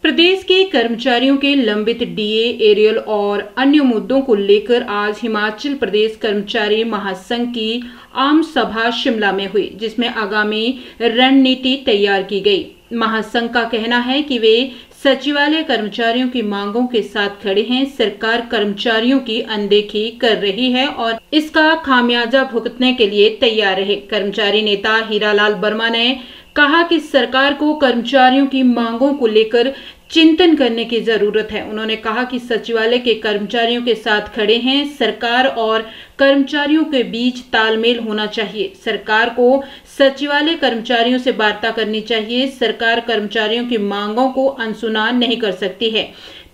प्रदेश के कर्मचारियों के लंबित डीए, एरियल और अन्य मुद्दों को लेकर आज हिमाचल प्रदेश कर्मचारी महासंघ की आम सभा शिमला में हुई, जिसमें आगामी रणनीति तैयार की गई। महासंघ का कहना है कि वे सचिवालय कर्मचारियों की मांगों के साथ खड़े हैं। सरकार कर्मचारियों की अनदेखी कर रही है और इसका खामियाजा भुगतने के लिए तैयार है। कर्मचारी नेता हीरालाल वर्मा ने कहा कि सरकार को कर्मचारियों की मांगों को लेकर चिंतन करने की जरूरत है। उन्होंने कहा कि सचिवालय के कर्मचारियों के साथ खड़े हैं। सरकार और कर्मचारियों के बीच तालमेल होना चाहिए। सरकार को सचिवालय कर्मचारियों से वार्ता करनी चाहिए। सरकार कर्मचारियों की मांगों को अनसुना नहीं कर सकती है।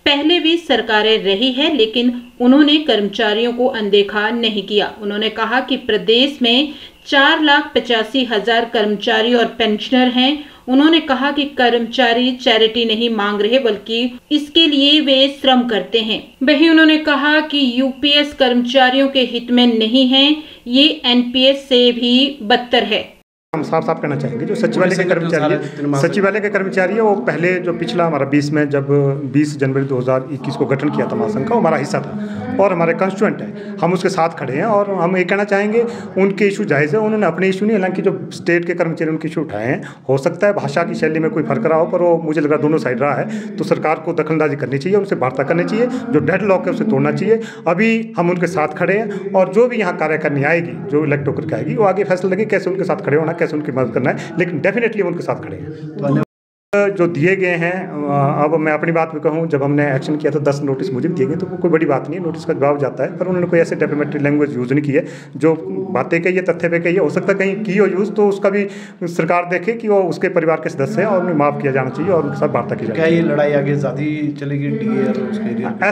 पहले भी सरकारें रही है, लेकिन उन्होंने कर्मचारियों को अनदेखा नहीं किया। उन्होंने कहा कि प्रदेश में 4,85,000 कर्मचारी और पेंशनर हैं। उन्होंने कहा कि कर्मचारी चैरिटी नहीं मांग रहे, बल्कि इसके लिए वे श्रम करते हैं। वहीं उन्होंने कहा कि यूपीएस कर्मचारियों के हित में नहीं है, ये एनपीएस से भी बदतर है। हम साफ कहना चाहेंगे, जो सचिवालय के कर्मचारी है वो पहले जो पिछला हमारा 20 में जब 20 जनवरी 2021 को गठन किया था महासंघ का, वो हमारा हिस्सा था और हमारे कंस्टिट्यूएंट है। हम उसके साथ खड़े हैं और हम ये कहना चाहेंगे उनके इशू जायज़ है। उन्होंने अपने इशू नहीं, हालांकि जो स्टेट के कर्मचारी उनके इशू उठाए हैं, हो सकता है भाषा की शैली में कोई फर्क रहा हो, पर वो मुझे लग रहा दोनों साइड रहा है। तो सरकार को दखलंदाजी करनी चाहिए, उनसे वार्ता करनी चाहिए, जो डेड लॉक है उसे तोड़ना चाहिए। अभी हम उनके साथ खड़े हैं और जो भी यहाँ कार्य करनी आएगी, जो इलेक्ट होकर के आएगी, वो आगे फैसला लगे कैसे उनके साथ खड़े होना, कैसे उनकी मदद करना है, लेकिन डेफिनेटली उनके साथ खड़े हैं। जो दिए गए हैं, अब मैं अपनी बात में कहूँ, जब हमने एक्शन किया तो 10 नोटिस मुझे दिए गए, तो वो कोई बड़ी बात नहीं है, नोटिस का जवाब जाता है। पर उन्होंने कोई ऐसे डेफिनेटरी लैंग्वेज यूज़ नहीं की है। जो बातें कही है, तथ्य पे कही है, हो सकता है कहीं की हो यूज़, तो उसका भी सरकार देखे कि वो उसके परिवार के सदस्य हैं और उन्हें माफ़ किया जाना चाहिए और उनके साथ वार्ता की जाए। क्या ये लड़ाई आगे ज़्यादा चलेगी डीए और उसके?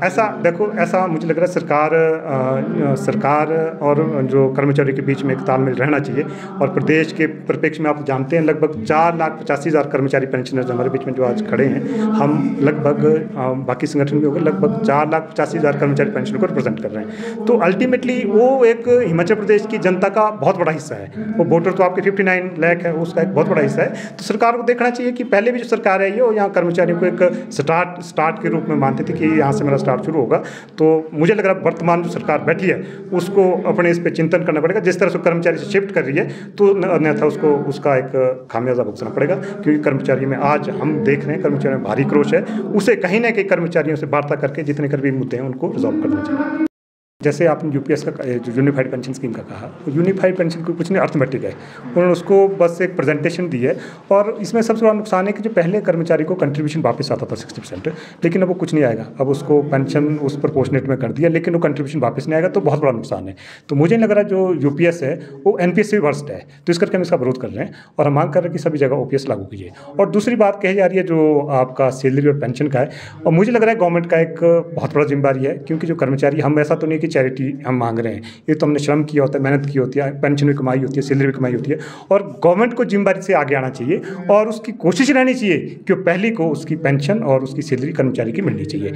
ऐसा देखो, ऐसा मुझे लग रहा है सरकार और जो कर्मचारी के बीच में एक तालमेल रहना चाहिए। और प्रदेश के परिप्रेक्ष्य में आप जानते हैं, लगभग 4,85,000 कर्मचारी पेंशनर्स हमारे बीच में जो आज खड़े हैं। हम लगभग बाकी संगठन भी होकर लगभग 4,85,000 कर्मचारी पेंशन को रिप्रेजेंट कर रहे हैं। तो अल्टीमेटली वो एक हिमाचल प्रदेश की जनता का बहुत बड़ा हिस्सा है। वो वोटर तो आपके 59 लाख है, उसका एक बहुत बड़ा हिस्सा है। तो सरकार को देखना चाहिए कि पहले भी जो सरकार है, ये वो यहाँ कर्मचारियों को एक स्टार्ट के रूप में मानती थी कि यहाँ से मेरा स्टार्ट शुरू होगा। तो मुझे लग रहा है वर्तमान जो सरकार बैठी है उसको अपने इस पर चिंतन करना पड़ेगा। जिस तरह से कर्मचारी से शिफ्ट कर रही है, तो अन्यथा उसको उसका एक खामियाजा भुगतना पड़ेगा, क्योंकि कर्मचारी में आज हम देख रहे हैं कर्मचारियों में भारी क्रोश है। उसे कहीं ना कहीं कर्मचारियों से वार्ता करके जितने कर भी मुद्दे हैं उनको रिजॉल्व करना चाहिए। जैसे आपने यूपीएस का जो यूनिफाइड पेंशन स्कीम का कहा, यूनिफाइड पेंशन को कुछ नहीं, अर्थमेटिक है। उन्होंने उसको बस एक प्रेजेंटेशन दी है और इसमें सबसे बड़ा नुकसान है कि जो पहले कर्मचारी को कंट्रीब्यूशन वापस आता था 60%, लेकिन अब वो कुछ नहीं आएगा। अब उसको पेंशन उस प्रोपोर्शनेट में कर दिया, लेकिन वो कंट्रीब्यूशन वापस नहीं आएगा, तो बहुत बड़ा नुकसान है। तो मुझे नहीं लग रहा जो यूपीएस है वो एनपीएस से भी वर्स्ट है। तो इस करके हम इसका विरोध कर रहे हैं और हम मांग कर रहे हैं कि सभी जगह ओपीएस लागू कीजिए। और दूसरी बात कही जा रही है जो आपका सैलरी और पेंशन का है, और मुझे लग रहा है गवर्नमेंट का एक बहुत बड़ा जिम्मेदारी है, क्योंकि जो कर्मचारी, हम ऐसा तो नहीं कि चैरिटी हम मांग रहे हैं, ये तो हमने श्रम किया होता है, मेहनत की होती है, पेंशन भी कमाई होती है, सैलरी भी कमाई होती है। और गवर्नमेंट को जिम्मेदारी से आगे आना चाहिए और उसकी कोशिश रहनी चाहिए कि पहले को उसकी पेंशन और उसकी सैलरी कर्मचारी की मिलनी चाहिए।